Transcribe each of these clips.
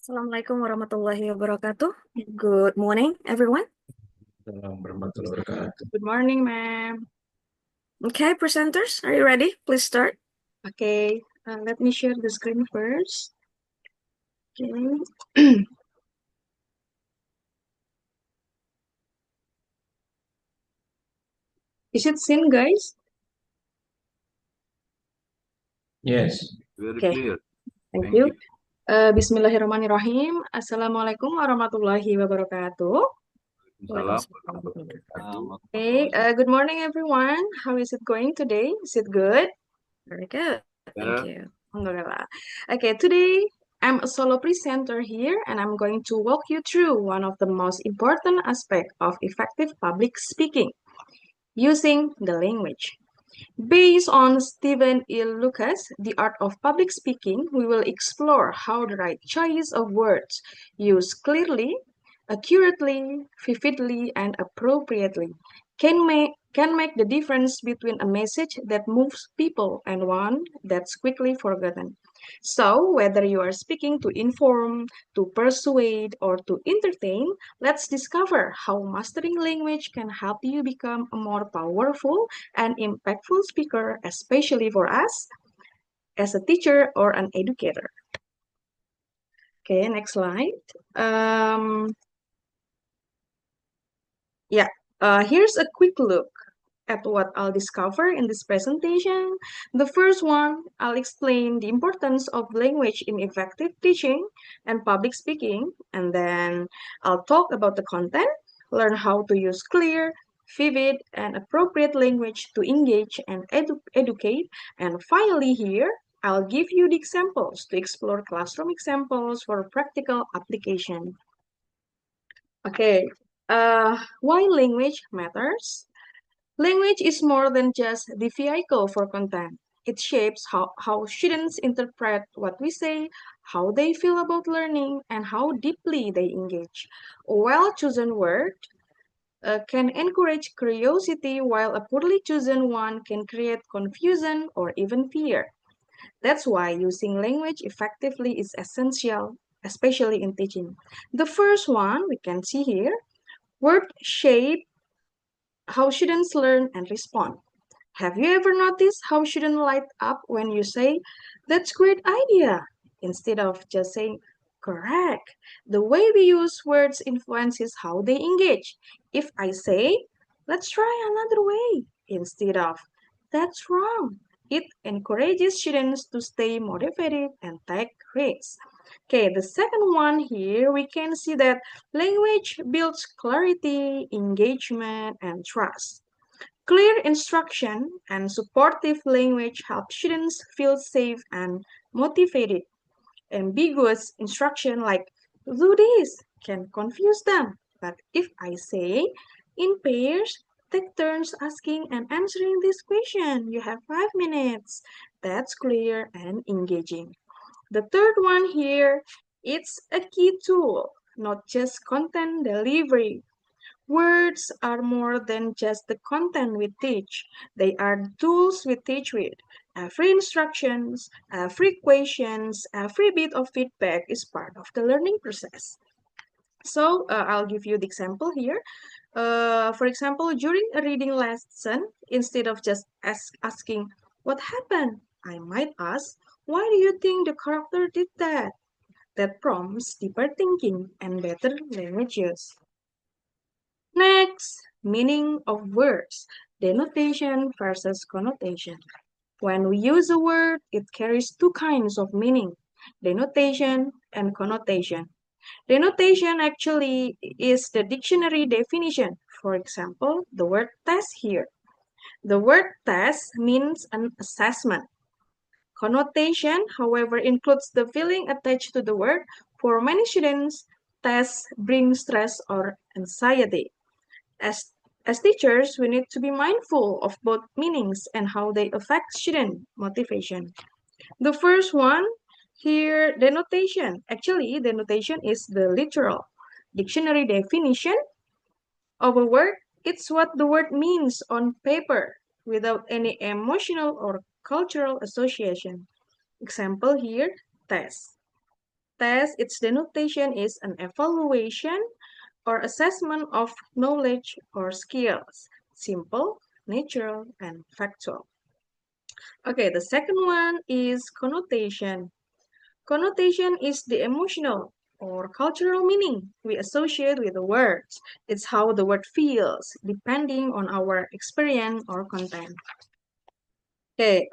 Assalamualaikum warahmatullahi wabarakatuh. Good morning, everyone. Assalamualaikum warahmatullahi wabarakatuh. Good morning, ma'am. Okay, presenters, are you ready? Please start. Okay, let me share the screen first. Okay. Is it seen, guys? Yes. Very Okay. clear. Thank Thank you. you. Bismillahirrahmanirrahim. Assalamualaikum warahmatullahi wabarakatuh. Salam. Okay, good morning, everyone. How is it going today? Is it good? Very good. Thank you. Alhamdulillah. Okay, today I'm a solo presenter here and I'm going to walk you through one of the most important aspects of effective public speaking, using the language. Based on Stephen E. Lucas, The Art of Public Speaking, we will explore how the right choice of words, used clearly, accurately, vividly, and appropriately, can make the difference between a message that moves people and one that's quickly forgotten. So, whether you are speaking to inform, to persuade, or to entertain, let's discover how mastering language can help you become a more powerful and impactful speaker, especially for us as a teacher or an educator. Okay, next slide. Here's a quick look at what I'll discover in this presentation. The first one, I'll explain the importance of language in effective teaching and public speaking, and then I'll talk about the content, learn how to use clear, vivid, and appropriate language to engage and educate, and finally here, I'll give you the examples to explore classroom examples for practical application. Okay, why language matters? Language is more than just the vehicle for content. It shapes how students interpret what we say, how they feel about learning, and how deeply they engage. A well-chosen word can encourage curiosity, while a poorly chosen one can create confusion or even fear. That's why using language effectively is essential, especially in teaching. The first one we can see here, word shape how students learn and respond. Have you ever noticed how students light up when you say, "That's great idea," instead of just saying, "Correct"? The way we use words influences how they engage. If I say, "Let's try another way," instead of, "That's wrong," it encourages students to stay motivated and take risks. Okay, the second one here, we can see that language builds clarity, engagement, and trust. Clear instruction and supportive language help students feel safe and motivated. Ambiguous instruction like "do this" can confuse them. But if I say, "in pairs, take turns asking and answering this question. You have 5 minutes," that's clear and engaging. The third one here, it's a key tool, not just content delivery. Words are more than just the content we teach. They are the tools we teach with. Every instructions, every questions, every bit of feedback is part of the learning process. So I'll give you the example here. For example, during a reading lesson, instead of just asking, "What happened?" I might ask, "Why do you think the character did that?" That prompts deeper thinking and better language use. Next, meaning of words, denotation versus connotation. When we use a word, it carries two kinds of meaning, denotation and connotation. Denotation actually is the dictionary definition. For example, the word test here. The word test means an assessment. Connotation, however, includes the feeling attached to the word. For many students, tests bring stress or anxiety. As, as teachers, we need to be mindful of both meanings and how they affect student motivation. The first one here, denotation. Actually, denotation is the literal dictionary definition of a word. It's what the word means on paper without any emotional or cultural association. Example here, test. test, its denotation is an evaluation or assessment of knowledge or skills. Simple, natural, and factual. Okay, the second one is connotation. Connotation is the emotional or cultural meaning we associate with the words. It's how the word feels, depending on our experience or content. Okay,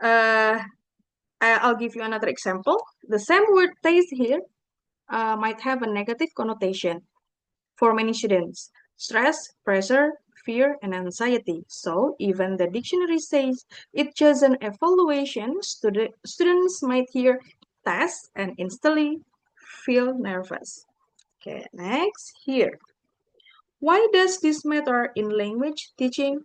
I'll give you another example. The same word taste here might have a negative connotation for many students. Stress, pressure, fear, and anxiety. So even the dictionary says it's just an evaluation, students might hear test and instantly feel nervous. Okay, next here. Why does this matter in language teaching?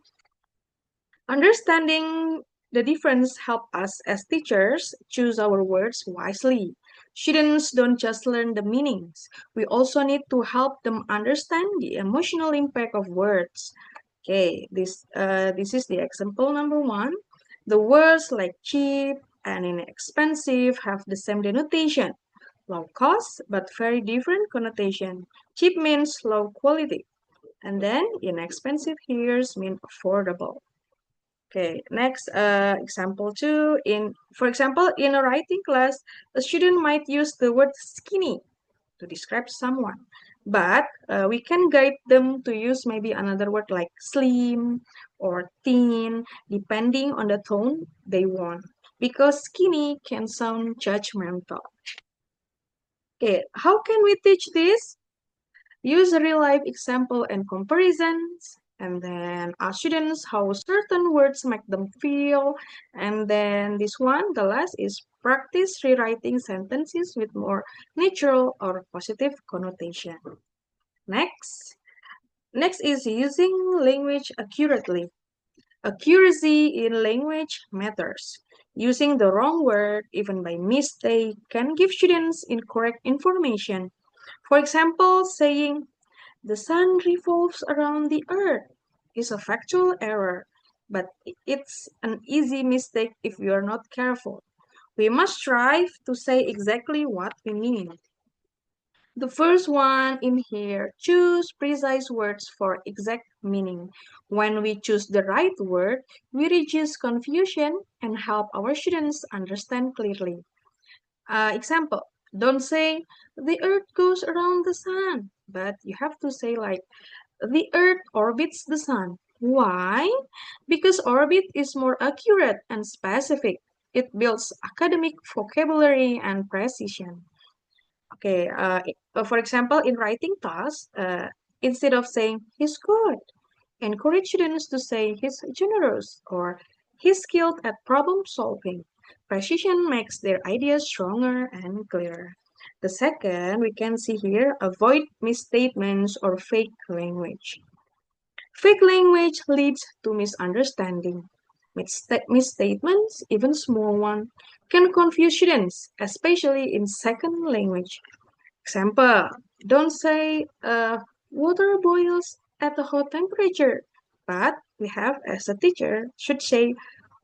Understanding the difference help us as teachers choose our words wisely. Students don't just learn the meanings. We also need to help them understand the emotional impact of words. Okay, this is the example number one. The words like cheap and inexpensive have the same denotation, low cost, but very different connotation. Cheap means low quality, and then inexpensive here means affordable. Okay, next example two. For example, in a writing class, a student might use the word skinny to describe someone, but we can guide them to use maybe another word like slim or thin, depending on the tone they want, because skinny can sound judgmental. Okay, how can we teach this? Use real-life example and comparisons, and then ask students how certain words make them feel. And then this one, the last, is practice rewriting sentences with more natural or positive connotation. Next is using language accurately. Accuracy in language matters. Using the wrong word, even by mistake, can give students incorrect information. For example, saying the sun revolves around the earth is a factual error, but it's an easy mistake if we are not careful. We must strive to say exactly what we mean. The first one in here, choose precise words for exact meaning. When we choose the right word, we reduce confusion and help our students understand clearly. Example, don't say the earth goes around the sun, but you have to say like the earth orbits the sun. Why? Because orbit is more accurate and specific. It builds academic vocabulary and precision. Okay, for example, in writing tasks, instead of saying he's good, encourage students to say he's generous or he's skilled at problem solving. Precision makes their ideas stronger and clearer. The second, we can see here, avoid misstatements or fake language. Fake language leads to misunderstanding. Misstatements, even small ones, can confuse students, especially in second language. Example, don't say water boils at a hot temperature, but we have, as a teacher, should say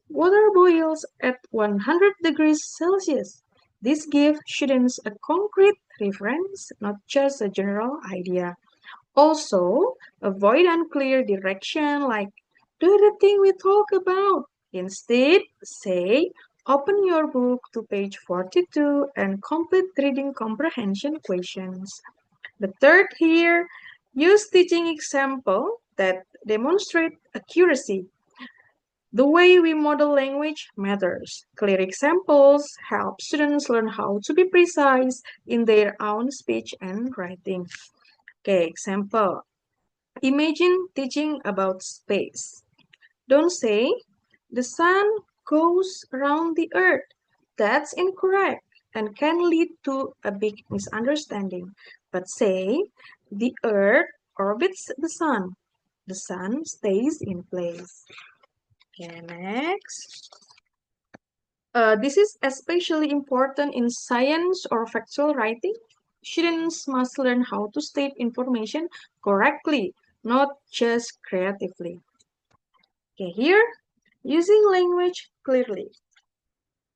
water boils at 100 degrees Celsius. This gives students a concrete reference, not just a general idea. Also, avoid unclear direction like do the thing we talk about. Instead, say open your book to page 42 and complete reading comprehension questions. The third here, use teaching example that demonstrate accuracy. The way we model language matters. Clear examples help students learn how to be precise in their own speech and writing. Okay, example. Imagine teaching about space. Don't say, the sun goes around the earth. That's incorrect and can lead to a big misunderstanding. But say, the earth orbits the sun. The sun stays in place. Okay, next. This is especially important in science or factual writing. Students must learn how to state information correctly, not just creatively. Okay, here, using language clearly.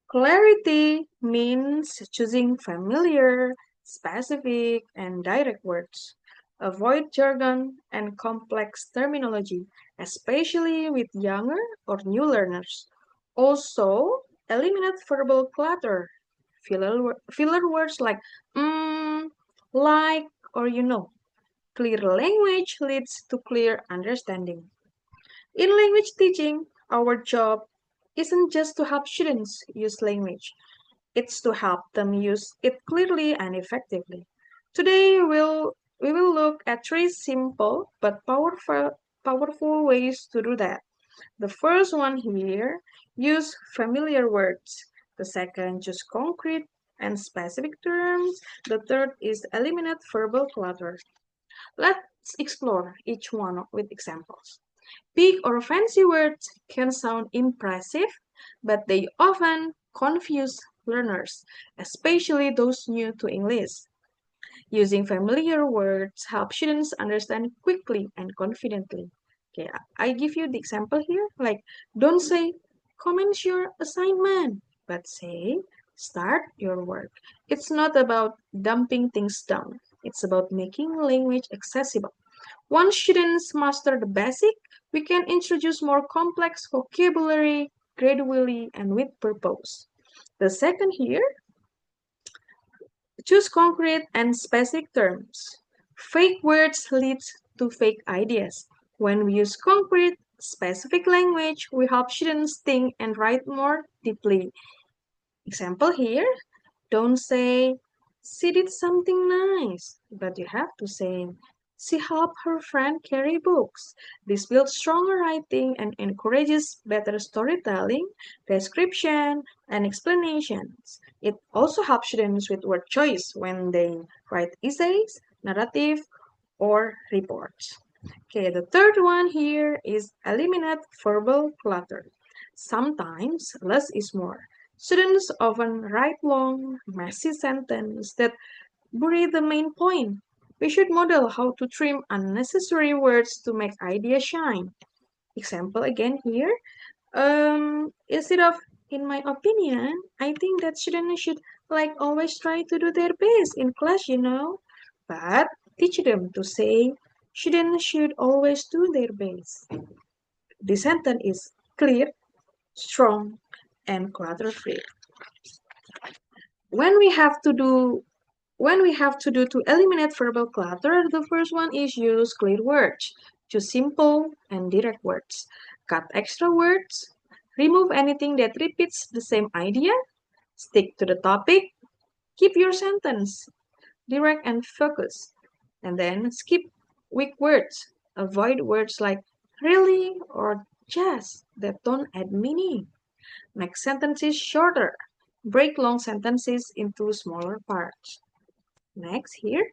Clarity means choosing familiar, specific, and direct words. Avoid jargon and complex terminology, especially with younger or new learners. Also, eliminate verbal clutter. Filler words like like, or you know. Clear language leads to clear understanding. In language teaching, our job isn't just to help students use language, it's to help them use it clearly and effectively. Today, we will look at three simple but powerful ways to do that. The first one here, use familiar words. The second, choose concrete and specific terms. The third is eliminate verbal clutter. Let's explore each one with examples. Big or fancy words can sound impressive, but they often confuse learners, especially those new to English. Using familiar words helps students understand quickly and confidently. Okay, I give you the example here. Like, don't say, commence your assignment, but say, start your work. It's not about dumping things down. It's about making language accessible. Once students master the basic, we can introduce more complex vocabulary gradually and with purpose. The second here, choose concrete and specific terms. Fake words lead to fake ideas. When we use concrete, specific language, we help students think and write more deeply. Example here, don't say, she did something nice, but you have to say, she helped her friend carry books. This builds stronger writing and encourages better storytelling, description, and explanations. It also helps students with word choice when they write essays, narrative, or reports. Okay, the third one here is eliminate verbal clutter. Sometimes less is more. Students often write long, messy sentences that bury the main point. We should model how to trim unnecessary words to make ideas shine. Example again here. Instead of, in my opinion, I think that students should like always try to do their best in class, But teach them to say, students should always do their best. The sentence is clear, strong, and clutter-free. When we have to do to eliminate verbal clutter, the first one is use clear words. Choose simple and direct words. Cut extra words. Remove anything that repeats the same idea. Stick to the topic. Keep your sentence direct and focused. And then skip weak words. Avoid words like really or just that don't add meaning. Make sentences shorter. Break long sentences into smaller parts. Next here,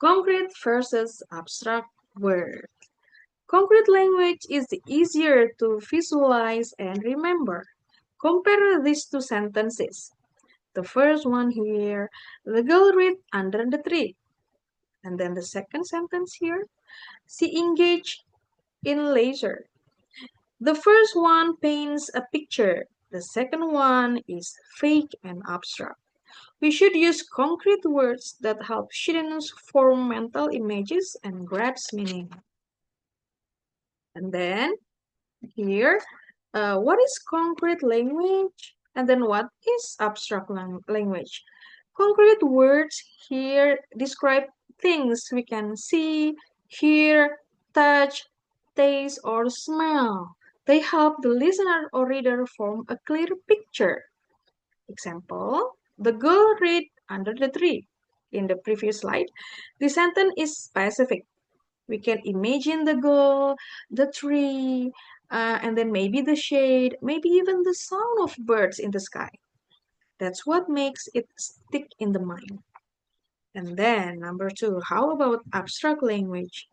concrete versus abstract word. Concrete language is easier to visualize and remember. Compare these two sentences. The first one here, the girl read under the tree. And then the second sentence here, she engaged in leisure. The first one paints a picture. The second one is fake and abstract. We should use concrete words that help students form mental images and grasp meaning. And then here, what is concrete language? And then what is abstract language? Concrete words here describe things we can see, hear, touch, taste, or smell. They help the listener or reader form a clear picture. Example, the girl read under the tree. In the previous slide, the sentence is specific. We can imagine the girl, the tree, and then maybe the shade, maybe even the sound of birds in the sky. That's what makes it stick in the mind. And then number two, how about abstract language?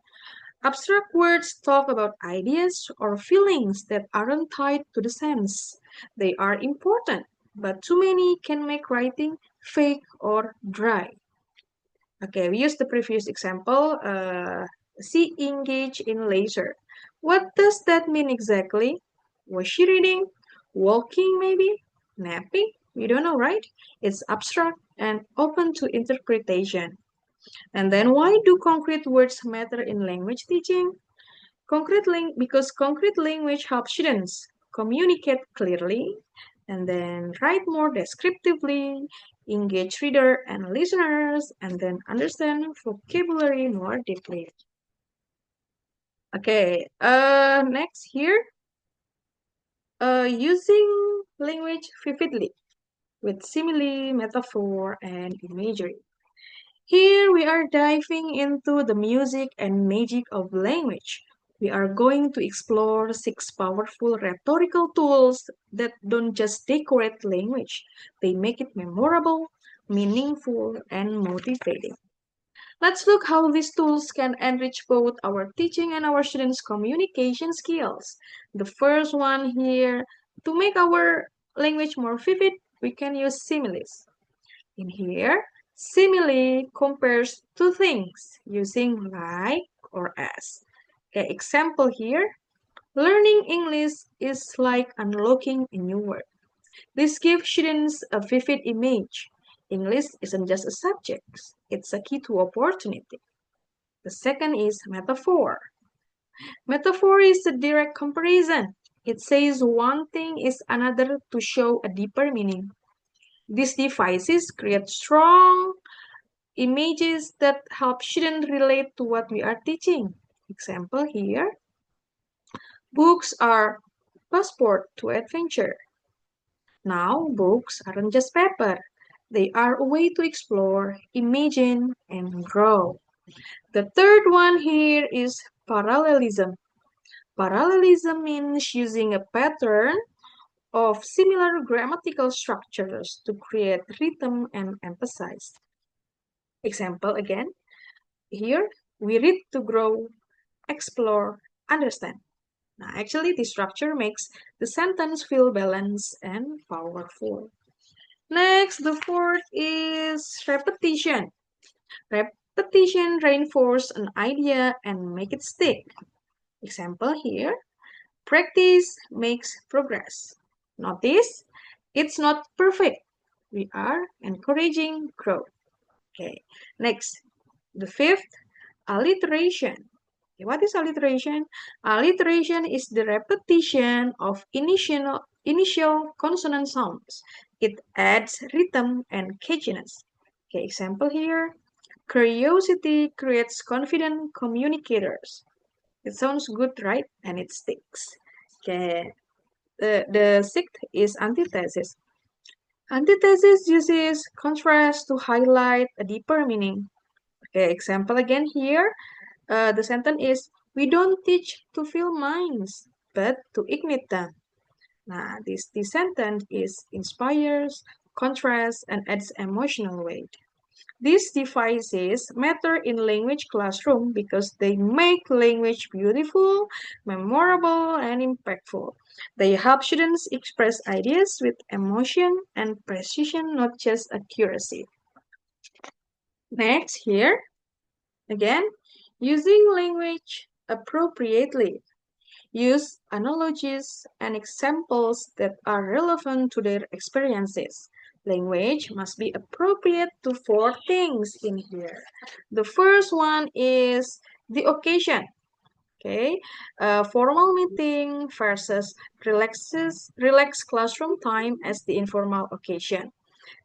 Abstract words talk about ideas or feelings that aren't tied to the sense. They are important, but too many can make writing fake or dry. Okay, we use the previous example. She engaged in leisure. What does that mean exactly? Was she reading? Walking maybe? Napping? We don't know, right? It's abstract and open to interpretation. And then why do concrete words matter in language teaching? Because concrete language helps students communicate clearly and then write more descriptively, engage reader and listeners, and then understand vocabulary more deeply. Okay, next here, using language vividly with simile, metaphor, and imagery. Here we are diving into the music and magic of language. We are going to explore 6 powerful rhetorical tools that don't just decorate language, they make it memorable, meaningful, and motivating. Let's look how these tools can enrich both our teaching and our students' communication skills. The first one here, to make our language more vivid, we can use similes. In here, simile compares two things using like or as. Okay, example here, learning English is like unlocking a new word. This gives students a vivid image. English isn't just a subject, it's a key to opportunity. The second is metaphor. Metaphor is a direct comparison. It says one thing is another to show a deeper meaning. These devices create strong images that help students relate to what we are teaching. Example here, books are passport to adventure. Now, books aren't just paper. They are a way to explore, imagine, and grow. The third one here is parallelism. Parallelism means using a pattern of similar grammatical structures to create rhythm and emphasize. Example again, here we read to grow, explore, understand. Now, actually, this structure makes the sentence feel balanced and powerful. Next, the fourth is repetition. Repetition reinforces an idea and make it stick. Example here, practice makes progress. Notice, it's not perfect. We are encouraging growth. Okay, next, the fifth, alliteration. Okay, what is alliteration? Alliteration is the repetition of initial consonant sounds. It adds rhythm and catchiness. Okay, example here. Curiosity creates confident communicators. It sounds good, right? And it sticks. Okay, the sixth is antithesis. Antithesis uses contrast to highlight a deeper meaning. Okay, example again here. The sentence is, we don't teach to fill minds, but to ignite them. Nah, this sentence is inspires, contrasts, and adds emotional weight. These devices matter in language classroom because they make language beautiful, memorable, and impactful. They help students express ideas with emotion and precision, not just accuracy. Next, here, again, using language appropriately. Use analogies and examples that are relevant to their experiences. Language must be appropriate to 4 things in here. The first one is the occasion. Okay, formal meeting versus relaxed classroom time as the informal occasion.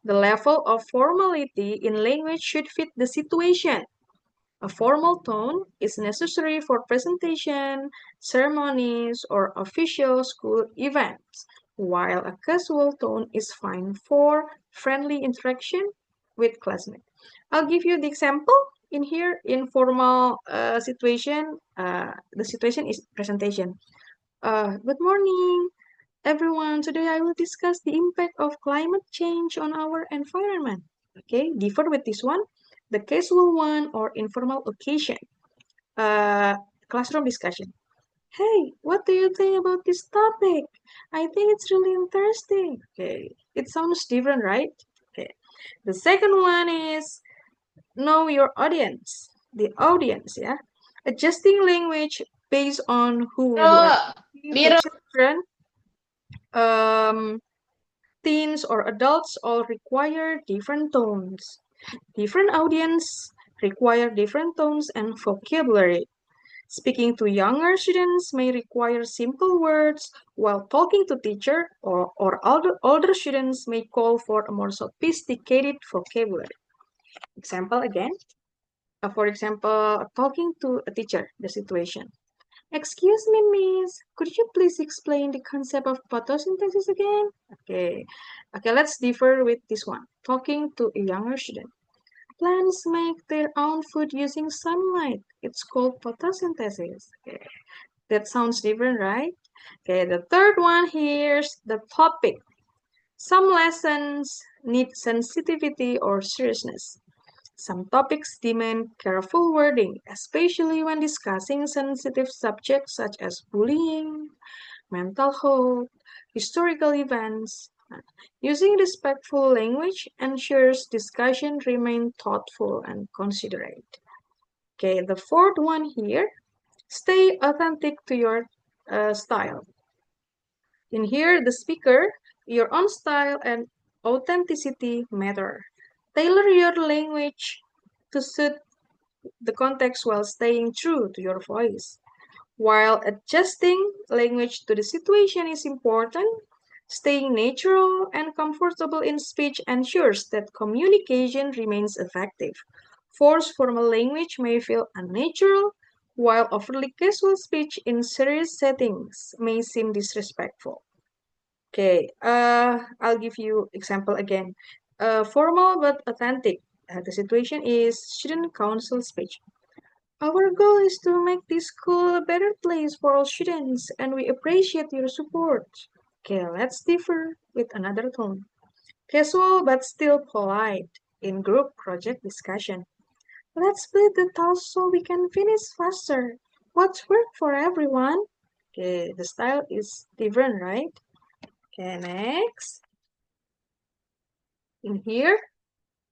The level of formality in language should fit the situation. A formal tone is necessary for presentation, ceremonies, or official school events, while a casual tone is fine for friendly interaction with classmates. I'll give you the example in here. In formal situation, the situation is presentation. Good morning, everyone. Today I will discuss the impact of climate change on our environment. Okay, differ with this one, the casual one or informal occasion. Classroom discussion. Hey, what do you think about this topic? I think it's really interesting. Okay, it sounds different, right? Okay. The second one is know your audience. The audience, yeah. Adjusting language based on who you are. The children, teens, or adults all require different tones. Different audience require different tones and vocabulary. Speaking to younger students may require simple words, while talking to teacher or older students may call for a more sophisticated vocabulary. Example again. For example, talking to a teacher, the situation. Excuse me, miss, could you please explain the concept of photosynthesis again? Okay, let's differ with this one. Talking to a younger student. Plants make their own food using sunlight. It's called photosynthesis. Okay, that sounds different, right? Okay, the third one here's the topic. Some lessons need sensitivity or seriousness. Some topics demand careful wording, especially when discussing sensitive subjects such as bullying, mental health, historical events. Using respectful language ensures discussion remain thoughtful and considerate. Okay, the fourth one here, stay authentic to your style. In here, the speaker, your own style and authenticity matter. Tailor your language to suit the context while staying true to your voice. While adjusting language to the situation is important, staying natural and comfortable in speech ensures that communication remains effective. Forced formal language may feel unnatural, while overly casual speech in serious settings may seem disrespectful. Okay, I'll give you example again. Formal but authentic. The situation is student council speech. Our goal is to make this school a better place for all students, and we appreciate your support. Okay, let's differ with another tone. Casual but still polite in group project discussion. Let's split the task so we can finish faster. What's work for everyone? Okay, the style is different, right? Okay, next. In here,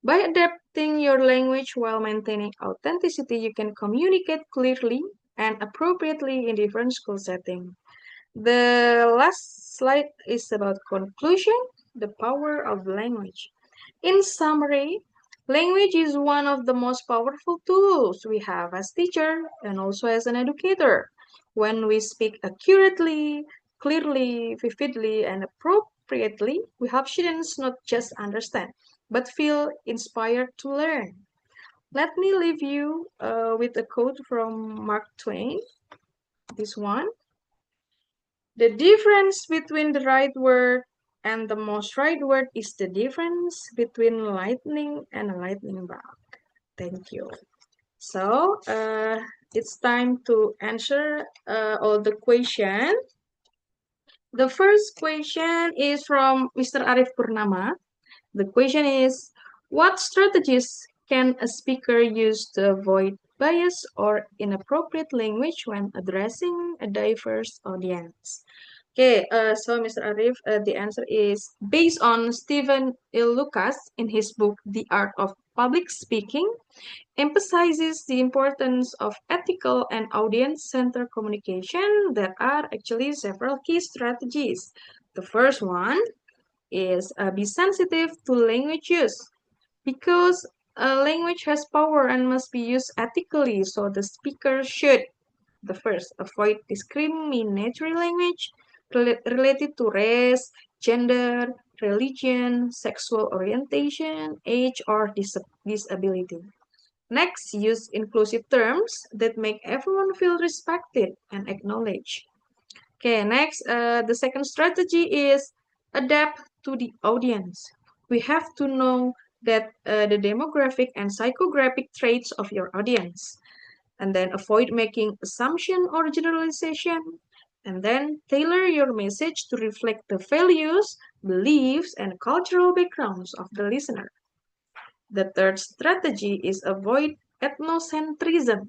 by adapting your language while maintaining authenticity, you can communicate clearly and appropriately in different school settings. The last slide is about conclusion, the power of language. In summary, language is one of the most powerful tools we have as teacher and also as an educator. When we speak accurately, clearly, vividly, and appropriately, we help students not just understand, but feel inspired to learn. Let me leave you with a quote from Mark Twain. This one. The difference between the right word and the most right word is the difference between lightning and a lightning bug. Thank you. So, it's time to answer all the questions. The first question is from Mr. Arif Purnama. The question is, what strategies can a speaker use to avoid bias or inappropriate language when addressing a diverse audience? Okay, so Mr. Arif, the answer is based on Stephen L. Lucas in his book, The Art of Public Speaking, emphasizes the importance of ethical and audience-centered communication. There are actually several key strategies. The first one is be sensitive to language use because language has power and must be used ethically, so the speaker should, the first, avoid discriminatory language related to race, gender, religion, sexual orientation, age, or disability. Next, use inclusive terms that make everyone feel respected and acknowledged. Okay, next, the second strategy is adapt to the audience. We have to know that the demographic and psychographic traits of your audience, and then avoid making assumption or generalization, and then tailor your message to reflect the values, beliefs, and cultural backgrounds of the listener. The third strategy is avoid ethnocentrism.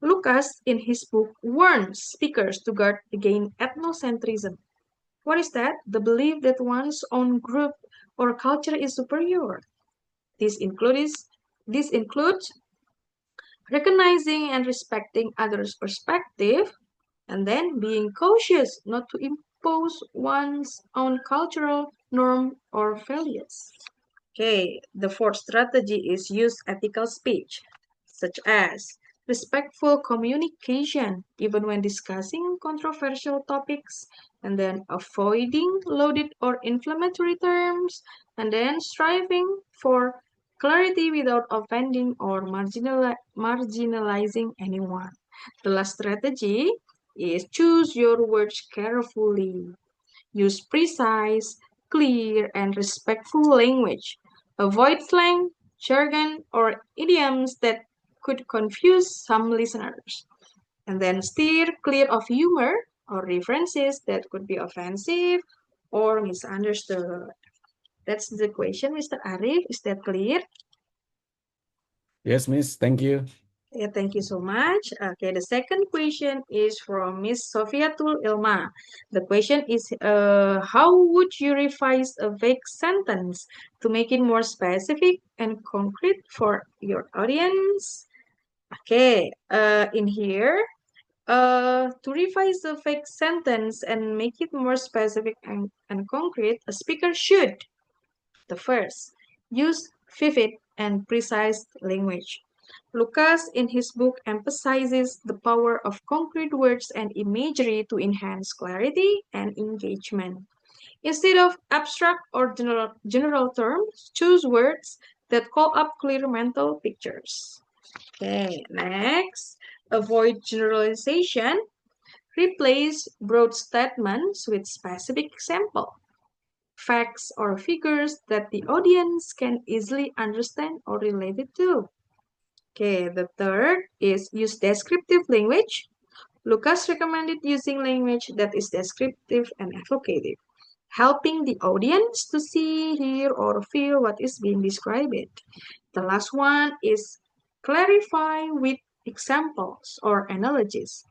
Lucas, in his book, warns speakers to guard against ethnocentrism. What is that? The belief that one's own group or culture is superior. This includes recognizing and respecting others' perspective, and then being cautious not to impose one's own cultural norm, or values. Okay, the fourth strategy is use ethical speech, such as respectful communication, even when discussing controversial topics, and then avoiding loaded or inflammatory terms, and then striving for clarity without offending or marginalizing anyone. The last strategy is choose your words carefully. Use precise, clear, and respectful language. Avoid slang, jargon, or idioms that could confuse some listeners. And then steer clear of humor or references that could be offensive or misunderstood. That's the question, Mr. Arif. Is that clear? Yes, Miss. Thank you. Yeah, thank you so much. Okay, the second question is from Miss Sofiatul Ilma. The question is, how would you revise a vague sentence to make it more specific and concrete for your audience? Okay, in here, to revise a vague sentence and make it more specific and concrete, a speaker should, the first, use vivid and precise language. Lucas, in his book, emphasizes the power of concrete words and imagery to enhance clarity and engagement. Instead of abstract or general terms, choose words that call up clear mental pictures. Okay, next, avoid generalization. Replace broad statements with specific examples, facts, or figures that the audience can easily understand or relate it to. Okay, the third is use descriptive language. Lucas recommended using language that is descriptive and evocative, helping the audience to see, hear, or feel what is being described. The last one is clarify with examples or analogies.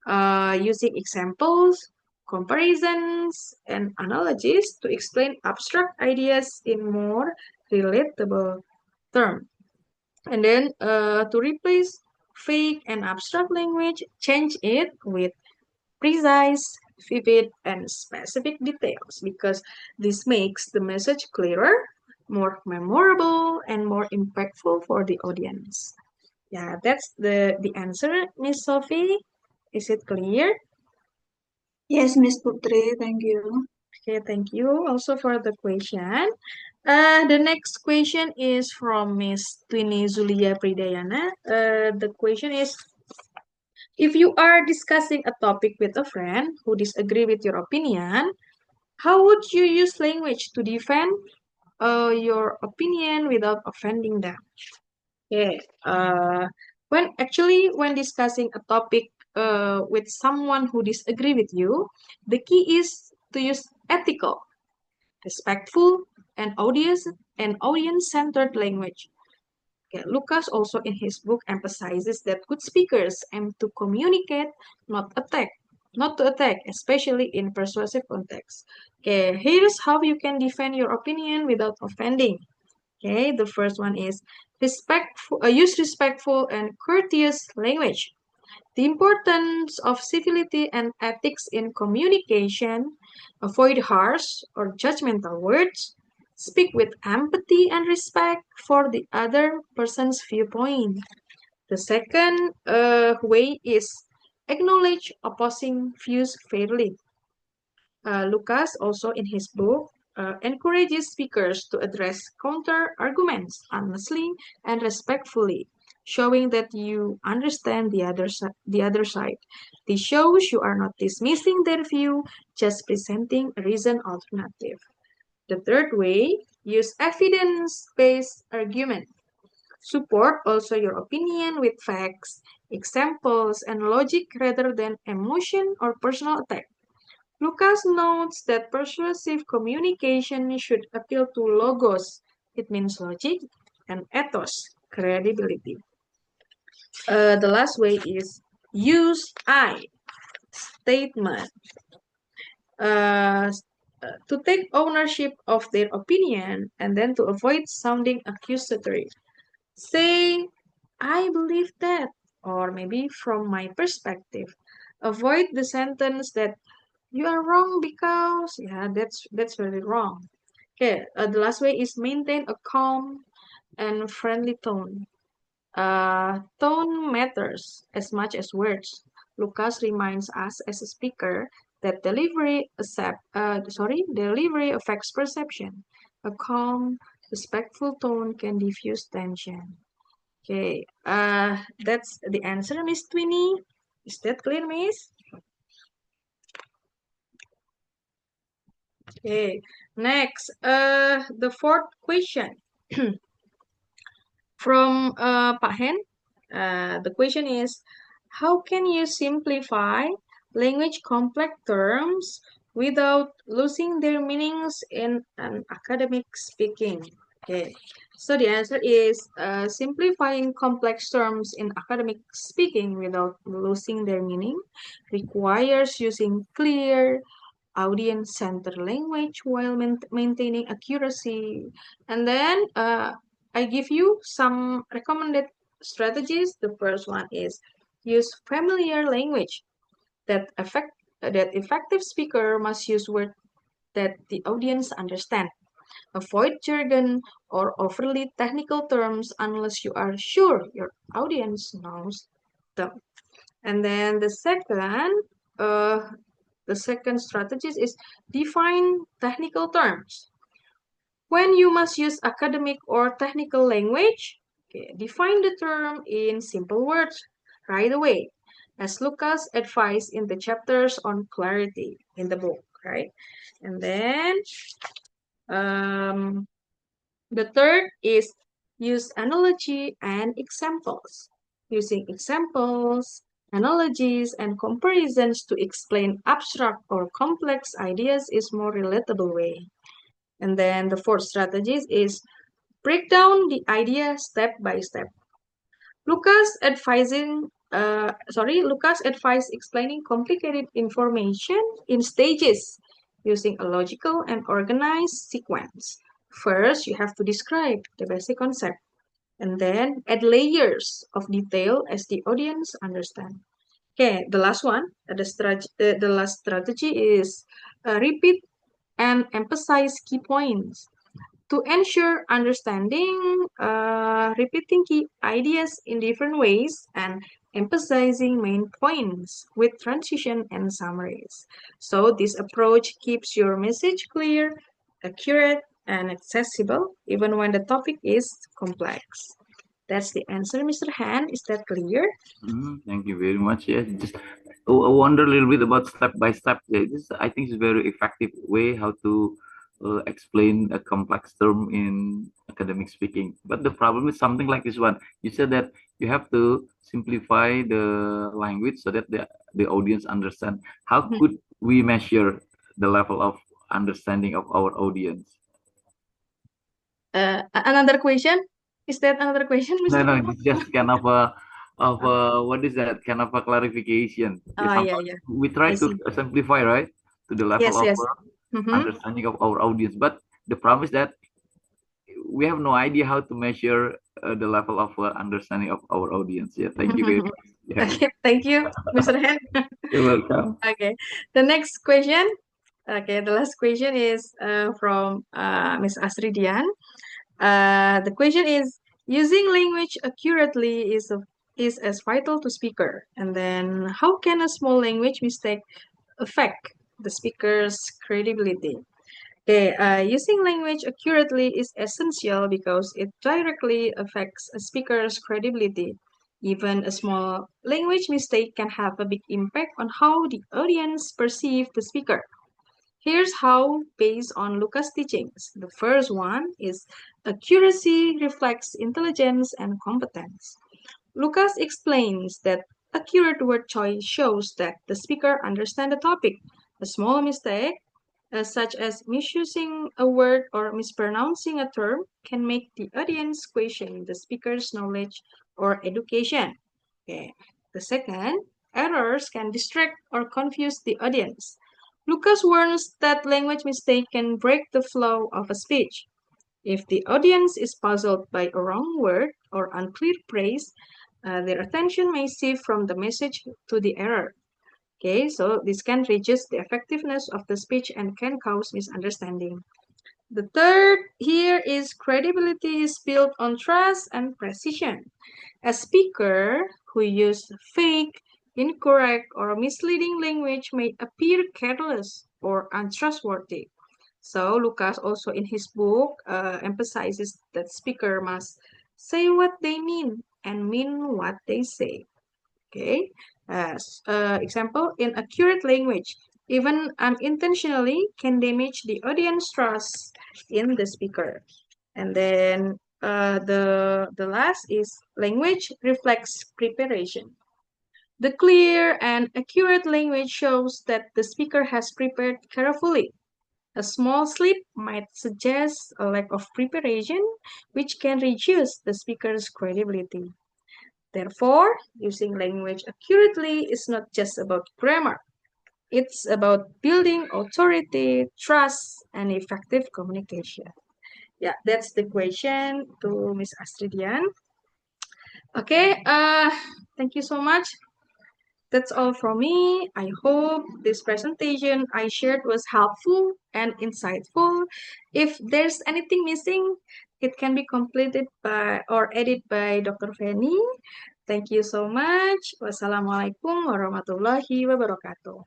Using examples, comparisons, and analogies to explain abstract ideas in more relatable terms. And then to replace fake and abstract language, change it with precise, vivid, and specific details because this makes the message clearer, more memorable, and more impactful for the audience. Yeah, that's the answer, Miss Sophie. Is it clear? Yes, Miss Putri, thank you. Okay, thank you also for the question. The next question is from Miss Twini Zulia Pridayana. The question is, if you are discussing a topic with a friend who disagree with your opinion, how would you use language to defend your opinion without offending them? Okay. When discussing a topic with someone who disagree with you, the key is to use ethical, respectful, and audience-centered language. Okay, Lucas also in his book emphasizes that good speakers aim to communicate, not to attack, especially in persuasive contexts. Okay, here's how you can defend your opinion without offending. Okay, the first one is use respectful and courteous language. The importance of civility and ethics in communication, avoid harsh or judgmental words, speak with empathy and respect for the other person's viewpoint. The second way is acknowledge opposing views fairly. Lucas, also in his book, encourages speakers to address counter arguments honestly and respectfully, showing that you understand the other side. This shows you are not dismissing their view, just presenting a reasoned alternative. The third way, use evidence-based argument. Support also your opinion with facts, examples, and logic rather than emotion or personal attack. Lucas notes that persuasive communication should appeal to logos, it means logic, and ethos, credibility. The last way is use I statement. To take ownership of their opinion and then to avoid sounding accusatory. Say, I believe that, or maybe from my perspective. Avoid the sentence that You are wrong because, yeah, that's very wrong. Okay, the last way is maintain a calm and friendly tone. Tone matters as much as words. Lucas reminds us as a speaker that delivery affects perception. A calm, respectful tone can diffuse tension. Okay, that's the answer, Miss Twinnie. Is that clear, Miss? Okay, next, the fourth question from Pak Hen. The question is, how can you simplify language complex terms without losing their meanings in an academic speaking? Okay, so the answer is simplifying complex terms in academic speaking without losing their meaning requires using clear, audience-centered language while maintaining accuracy. And then I give you some recommended strategies. The first one is use familiar language. That effective speaker must use words that the audience understand. Avoid jargon or overly technical terms unless you are sure your audience knows them. And then uh, the second strategy is define technical terms. When you must use academic or technical language, okay, define the term in simple words right away, as Lucas advised in the chapters on clarity in the book, right? And then um, the third is use analogy and examples. Using examples, analogies, and comparisons to explain abstract or complex ideas is more relatable way. And then the fourth strategy is break down the idea step by step. Lucas advised explaining complicated information in stages using a logical and organized sequence. First, you have to describe the basic concept and then add layers of detail as the audience understand. Okay, the last one, the last strategy is repeat and emphasize key points. To ensure understanding, repeating key ideas in different ways and emphasizing main points with transition and summaries. So this approach keeps your message clear, accurate, and accessible even when the topic is complex. That's the answer, Mr. Han. Is that clear? Thank you very much. Yeah, just I wonder a little bit about step by step. Yeah, this I think is a very effective way how to explain a complex term in academic speaking. But the problem is something like this one. You said that you have to simplify the language so that the audience understand. How could we measure the level of understanding of our audience? Another question? Is that another question, Mr. No, Papa? it's just kind of what is that? Kind of a clarification. Yeah. We try I to see. simplify, right, to the level of Yes. Mhm. understanding of our audience. But the problem is that we have no idea how to measure the level of understanding of our audience. Yeah, thank you very much. Yeah, Okay, thank you, Mr. Han. you're welcome. Okay, the next question. Okay, the last question is from Ms. Asridian. The question is, using language accurately is as vital to speaker. And then, how can a small language mistake affect the speaker's credibility? Okay, using language accurately is essential because it directly affects a speaker's credibility. Even a small language mistake can have a big impact on how the audience perceive the speaker. Here's how, based on Lucas' teachings. The first one is accuracy reflects intelligence and competence. Lucas explains that accurate word choice shows that the speaker understands the topic. A small mistake, such as misusing a word or mispronouncing a term, can make the audience question the speaker's knowledge or education. Okay. The second, errors can distract or confuse the audience. Lucas warns that language mistake can break the flow of a speech. If the audience is puzzled by a wrong word or unclear phrase, their attention may shift from the message to the error. Okay, so this can reduce the effectiveness of the speech and can cause misunderstanding. The third here is credibility is built on trust and precision. A speaker who uses fake, incorrect, or misleading language may appear careless or untrustworthy. So Lucas also in his book emphasizes that speaker must say what they mean and mean what they say. Okay, as example, inaccurate language, even unintentionally, can damage the audience trust in the speaker. And then the last is language reflects preparation. The clear and accurate language shows that the speaker has prepared carefully. A small slip might suggest a lack of preparation, which can reduce the speaker's credibility. Therefore, using language accurately is not just about grammar. It's about building authority, trust, and effective communication. Yeah, that's the question to Miss Astridian. Okay, thank you so much. That's all from me. I hope this presentation I shared was helpful and insightful. If there's anything missing, it can be completed by or edited by Dr. Feni. Thank you so much. Wassalamualaikum warahmatullahi wabarakatuh.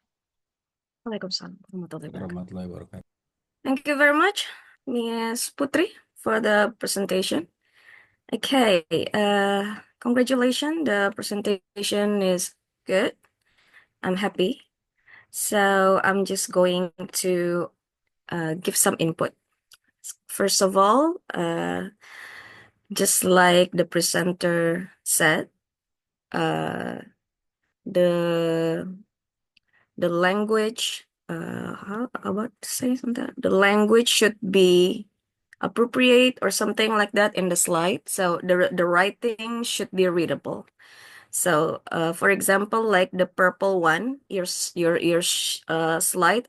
Waalaikumsalam warahmatullahi wabarakatuh. Warahmatullahi wabarakatuh. Thank you very much, Ms. Putri, for the presentation. Okay, congratulations. The presentation is good. I'm happy. So I'm just going to give some input. First of all, just like the presenter said, the language, how about to say something? The language should be appropriate or something like that in the slide. So the writing should be readable. So for example, like the purple one, your slide,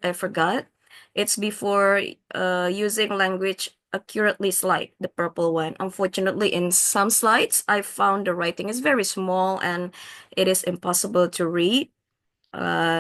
I forgot. It's before using language accurately slide, the purple one. Unfortunately, in some slides, I found the writing is very small and it is impossible to read.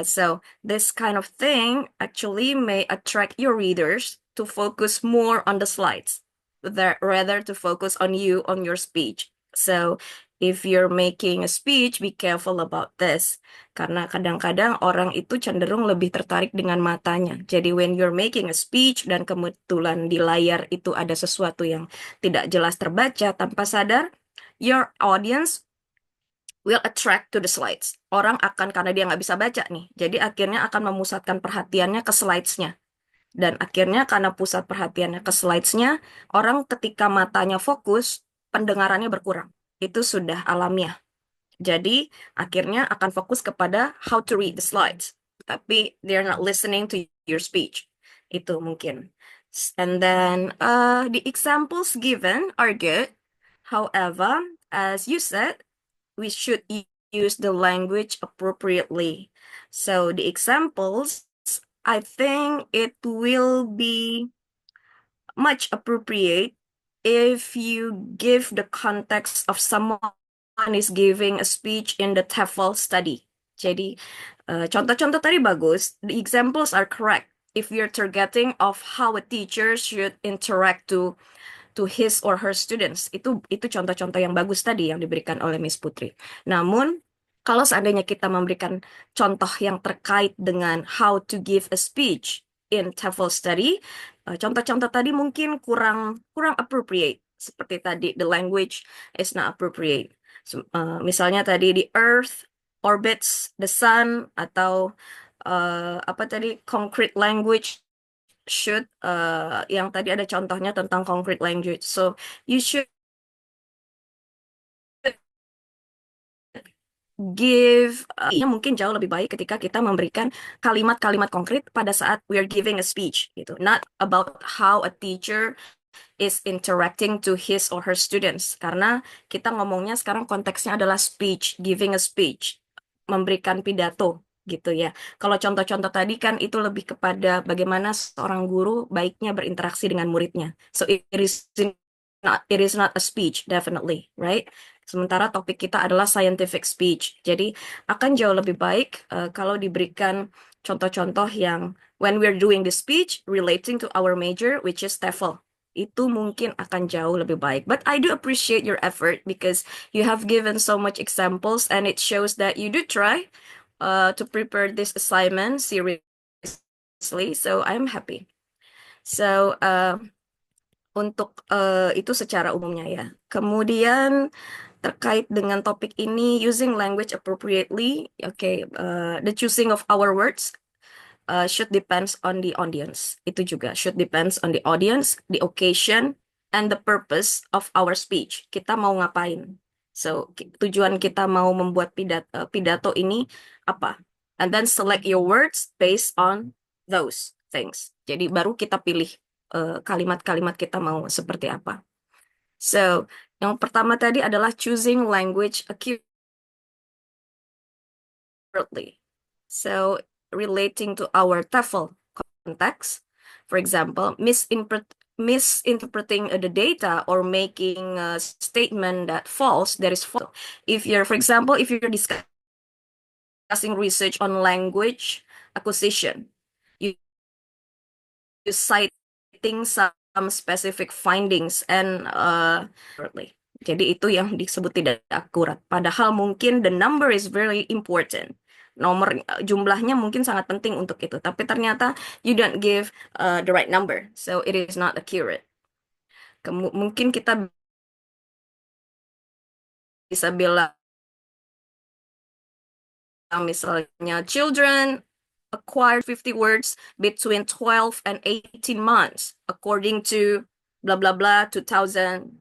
So this kind of thing actually may attract your readers to focus more on the slides rather to focus on you, on your speech. So if you're making a speech, be careful about this. Karena kadang-kadang orang itu cenderung lebih tertarik dengan matanya. Jadi when you're making a speech dan kebetulan di layar itu ada sesuatu yang tidak jelas terbaca tanpa sadar, your audience will attract to the slides. Orang akan, karena dia nggak bisa baca nih, jadi akhirnya akan memusatkan perhatiannya ke slides-nya. Dan akhirnya karena pusat perhatiannya ke slides-nya, orang ketika matanya fokus, pendengarannya berkurang. Itu sudah alamiah. Jadi akhirnya akan fokus kepada how to read the slides. Tapi they're not listening to your speech. Itu mungkin. And then the examples given are good. However, as you said, we should use the language appropriately. So the examples, I think it will be much appropriate if you give the context of someone is giving a speech in the TEFL study. Jadi contoh-contoh tadi bagus, the examples are correct. If you're targeting of how a teacher should interact to his or her students. Itu contoh-contoh yang bagus tadi yang diberikan oleh Miss Putri. Namun, kalau seandainya kita memberikan contoh yang terkait dengan how to give a speech in TEFL study, contoh-contoh tadi mungkin kurang appropriate. Seperti tadi, the language is not appropriate. So, misalnya tadi the earth orbits the sun, atau apa tadi, concrete language should yang tadi ada contohnya tentang concrete language. So you should give mungkin jauh lebih baik ketika kita memberikan kalimat-kalimat konkret pada saat we are giving a speech gitu. Not about how a teacher is interacting to his or her students. Karena kita ngomongnya sekarang konteksnya adalah speech, giving a speech, memberikan pidato gitu ya. Kalau contoh-contoh tadi kan itu lebih kepada bagaimana seorang guru baiknya berinteraksi dengan muridnya. So it is not a speech, definitely, right? Sementara topik kita adalah scientific speech. Jadi akan jauh lebih baik kalau diberikan contoh-contoh yang when we're doing the speech relating to our major, which is TEFL. Itu mungkin akan jauh lebih baik. But I do appreciate your effort because you have given so much examples and it shows that you do try to prepare this assignment seriously. So I'm happy. So untuk itu secara umumnya ya. Kemudian terkait dengan topik ini, using language appropriately, the choosing of our words should depends on the audience. Itu juga should depends on the audience, the occasion, and the purpose of our speech. Kita mau ngapain? So tujuan kita mau membuat pidato ini apa? And then select your words based on those things. Jadi baru kita pilih kalimat-kalimat kita mau seperti apa. So, yang pertama tadi adalah choosing language accurately. So, relating to our TEFL context, for example, misinterpreting the data or making a statement that is false. If you're, for example, if you're discussing research on language acquisition, you citing some specific findings and accurately. Jadi itu yang disebut tidak akurat. Padahal mungkin the number is very important. Jumlahnya mungkin sangat penting untuk itu. Tapi ternyata you don't give the right number. So it is not accurate. Mungkin kita bisa bilang misalnya children acquired 50 words between 12 and 18 months according to blah blah blah 2000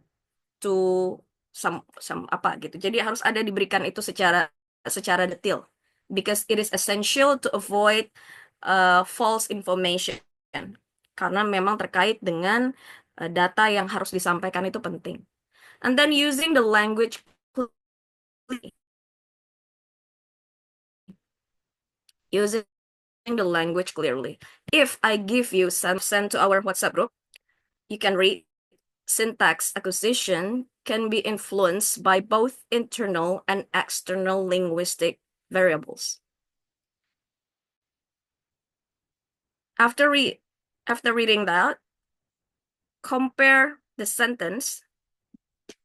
to some apa gitu. Jadi harus ada diberikan itu secara detail because it is essential to avoid false information karena memang terkait dengan data yang harus disampaikan itu penting. And then using the language clearly. Using the language clearly. If I give you send to our WhatsApp group, you can read syntax acquisition can be influenced by both internal and external linguistic variables. After reading that, compare the sentence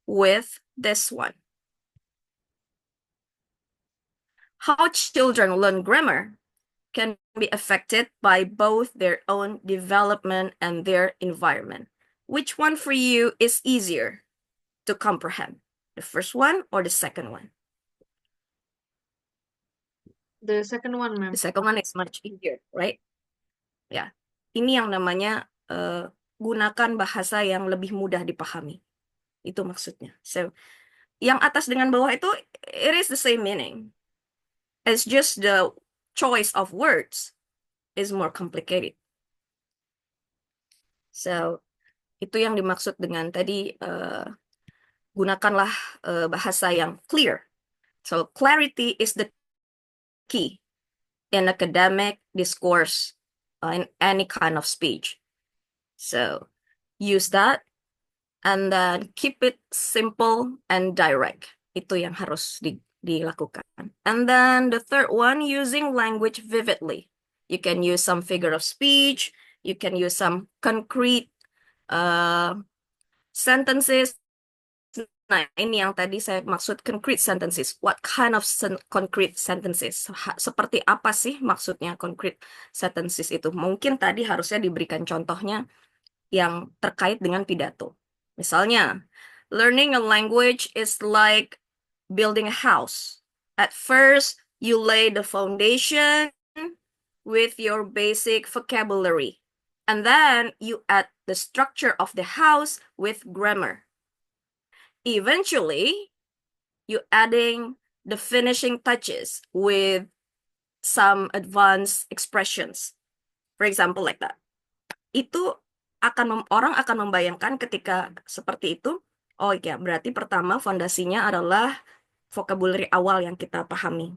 with this one. How children learn grammar can be affected by both their own development and their environment. Which one for you is easier to comprehend? The first one or the second one? The second one, ma'am. The second one is much easier, right? Ya, ini yang namanya gunakan bahasa yang lebih mudah dipahami. Itu maksudnya. So, yang atas dengan bawah itu, it is the same meaning. It's just the choice of words is more complicated. So, itu yang dimaksud dengan tadi gunakanlah bahasa yang clear. So, clarity is the key in academic discourse in any kind of speech. So, use that and then keep it simple and direct. Itu yang harus dilakukan. And then the third one, using language vividly. You can use some figure of speech. You can use some concrete sentences. Nah, ini yang tadi saya maksud concrete sentences. What kind of concrete sentences? Seperti apa sih maksudnya concrete sentences itu? Mungkin tadi harusnya diberikan contohnya yang terkait dengan pidato. Misalnya, learning a language is like building a house. At first, you lay the foundation with your basic vocabulary. And then you add the structure of the house with grammar. Eventually, you adding the finishing touches with some advanced expressions. For example, like that. Itu orang akan membayangkan ketika seperti itu, oh ya, berarti pertama fondasinya adalah vocabulary awal yang kita pahami.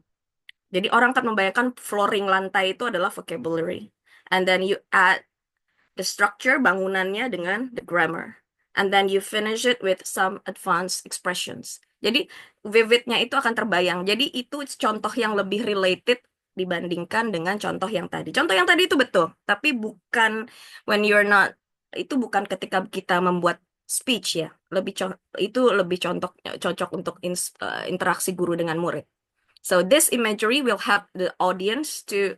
Jadi orang akan membayangkan flooring lantai itu adalah vocabulary. And then you add the structure, bangunannya dengan the grammar. And then you finish it with some advanced expressions. Jadi vividnya itu akan terbayang. Jadi itu contoh yang lebih related dibandingkan dengan contoh yang tadi. Contoh yang tadi itu betul, tapi bukan when you're not, itu bukan ketika kita membuat speech ya. Itu lebih cocok untuk interaksi guru dengan murid. So this imagery will help the audience to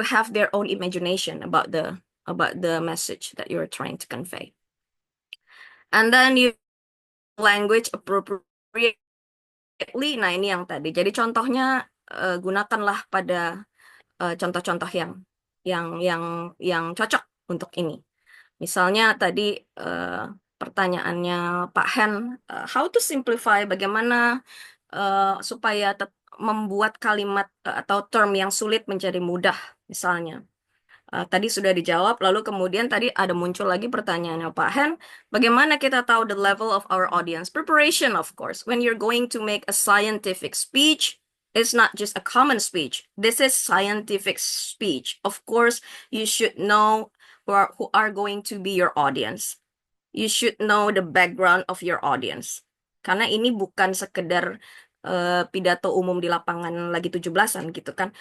have their own imagination about the message that you're trying to convey. And then you language appropriately. Nah, ini yang tadi. Jadi contohnya gunakanlah pada contoh-contoh yang cocok untuk ini. Misalnya tadi pertanyaannya Pak Hen, how to simplify, bagaimana supaya membuat kalimat atau term yang sulit menjadi mudah, misalnya. Tadi sudah dijawab, lalu kemudian tadi ada muncul lagi pertanyaannya Pak Hen, bagaimana kita tahu the level of our audience? Preparation, of course. When you're going to make a scientific speech, it's not just a common speech. This is scientific speech. Of course, you should know who are going to be your audience. You should know the background of your audience. Karena ini bukan sekedar pidato umum di lapangan lagi 17-an gitu kan.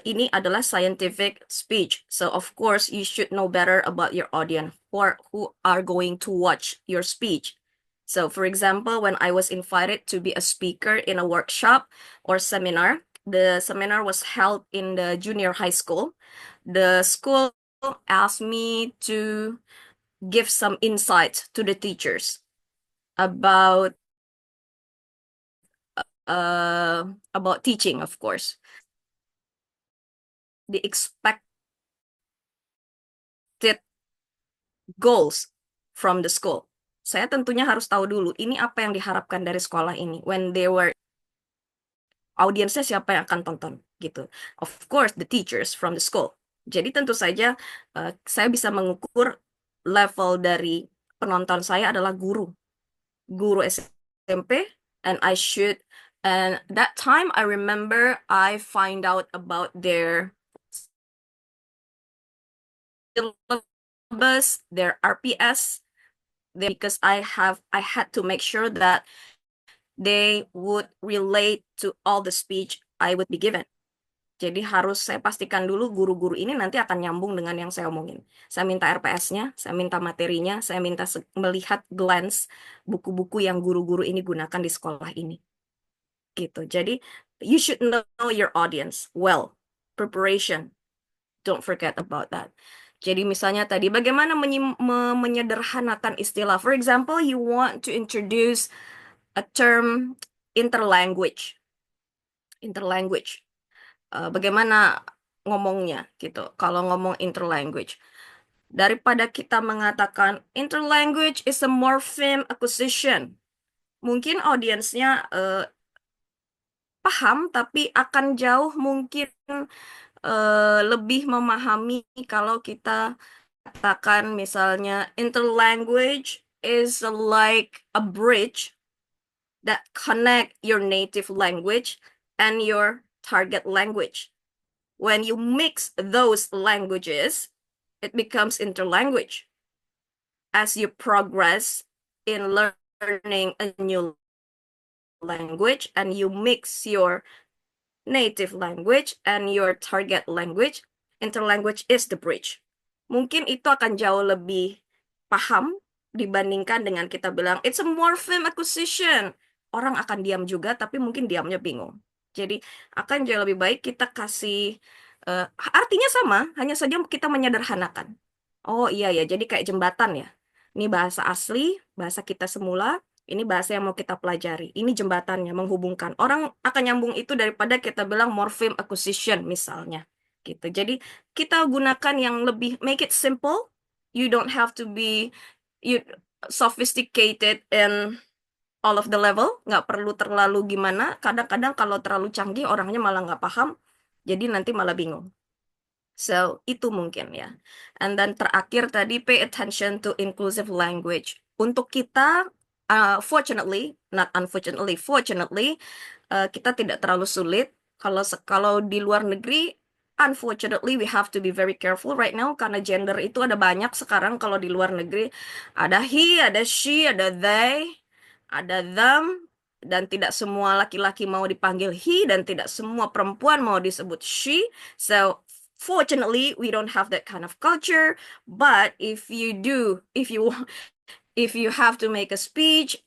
Ini adalah scientific speech. So of course you should know better about your audience who are going to watch your speech. So for example, when I was invited to be a speaker in a workshop or seminar, the seminar was held in the junior high school. The school asked me to give some insights to the teachers about teaching, of course. The expected goals from the school. Saya tentunya harus tahu dulu ini apa yang diharapkan dari sekolah ini. When they were audiensnya siapa yang akan tonton gitu. Of course the teachers from the school. Jadi tentu saja saya bisa mengukur level dari penonton saya adalah guru SMP, and that time I remember I find out about their syllabus, their RPS, because I had to make sure that they would relate to all the speech I would be given. Jadi harus saya pastikan dulu guru-guru ini nanti akan nyambung dengan yang saya omongin. Saya minta RPS-nya, saya minta materinya, saya minta melihat glance buku-buku yang guru-guru ini gunakan di sekolah ini. Gitu. Jadi you should know your audience well. Preparation. Don't forget about that. Jadi misalnya tadi bagaimana menyederhanakan istilah. For example, you want to introduce a term interlanguage. Bagaimana ngomongnya gitu. Kalau ngomong interlanguage, daripada kita mengatakan interlanguage is a morpheme acquisition, mungkin audiensnya paham, tapi akan jauh mungkin lebih memahami kalau kita katakan misalnya interlanguage is like a bridge that connect your native language and your target language. When you mix those languages, it becomes interlanguage. As you progress in learning a new language and you mix your native language and your target language, interlanguage is the bridge. Mungkin itu akan jauh lebih paham dibandingkan dengan kita bilang it's a morpheme acquisition. Orang akan diam juga, tapi mungkin diamnya bingung. Jadi akan jauh lebih baik kita kasih artinya sama, hanya saja kita menyederhanakan. Oh iya ya, jadi kayak jembatan ya. Ini bahasa asli, bahasa kita semula, ini bahasa yang mau kita pelajari. Ini jembatannya menghubungkan. Orang akan nyambung itu daripada kita bilang morpheme acquisition misalnya. Gitu. Jadi kita gunakan yang lebih make it simple. You don't have to be sophisticated in all of the level, nggak perlu terlalu gimana. Kadang-kadang kalau terlalu canggih orangnya malah nggak paham, jadi nanti malah bingung. So itu mungkin ya. And then terakhir tadi pay attention to inclusive language. Untuk kita, fortunately, not unfortunately, fortunately, kita tidak terlalu sulit. Kalau di luar negeri, unfortunately we have to be very careful right now karena gender itu ada banyak sekarang. Kalau di luar negeri ada he, ada she, ada they, ada them, dan tidak semua laki-laki mau dipanggil he, dan tidak semua perempuan mau disebut she. So fortunately, we don't have that kind of culture. But if you do, if you have to make a speech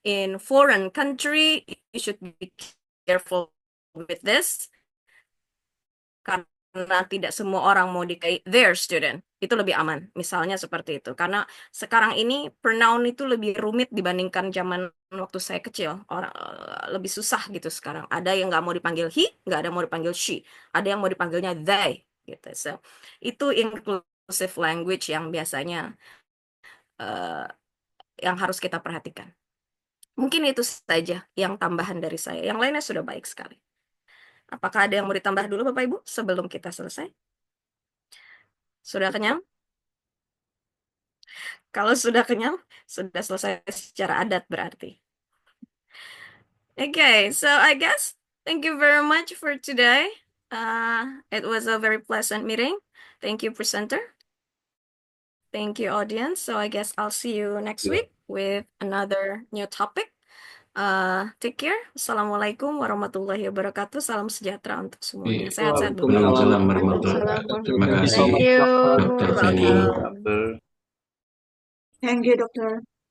in foreign country, you should be careful with this, karena tidak semua orang mau dikai their student. Itu lebih aman. Misalnya seperti itu. Karena sekarang ini pronoun itu lebih rumit dibandingkan zaman waktu saya kecil. Orang lebih susah gitu sekarang. Ada yang nggak mau dipanggil he, nggak ada yang mau dipanggil she. Ada yang mau dipanggilnya they gitu. So, itu inclusive language yang biasanya yang harus kita perhatikan. Mungkin itu saja yang tambahan dari saya. Yang lainnya sudah baik sekali. Apakah ada yang mau ditambah dulu Bapak Ibu sebelum kita selesai? Sudah kenyang? Kalau sudah kenyang, sudah selesai secara adat berarti. Okay, so I guess thank you very much for today. It was a very pleasant meeting. Thank you, presenter. Thank you, audience. So I guess I'll see you next week with another new topic. Take care. Assalamualaikum warahmatullahi wabarakatuh. Salam sejahtera untuk semuanya. Iya. Sehat-sehat. Bapak Ibu. Waalaikumsalam warahmatullahi Waalaikumsalam. wabarakatuh. Terima Thank kasih, you. Dr. Feni. Welcome. Thank you, Dokter.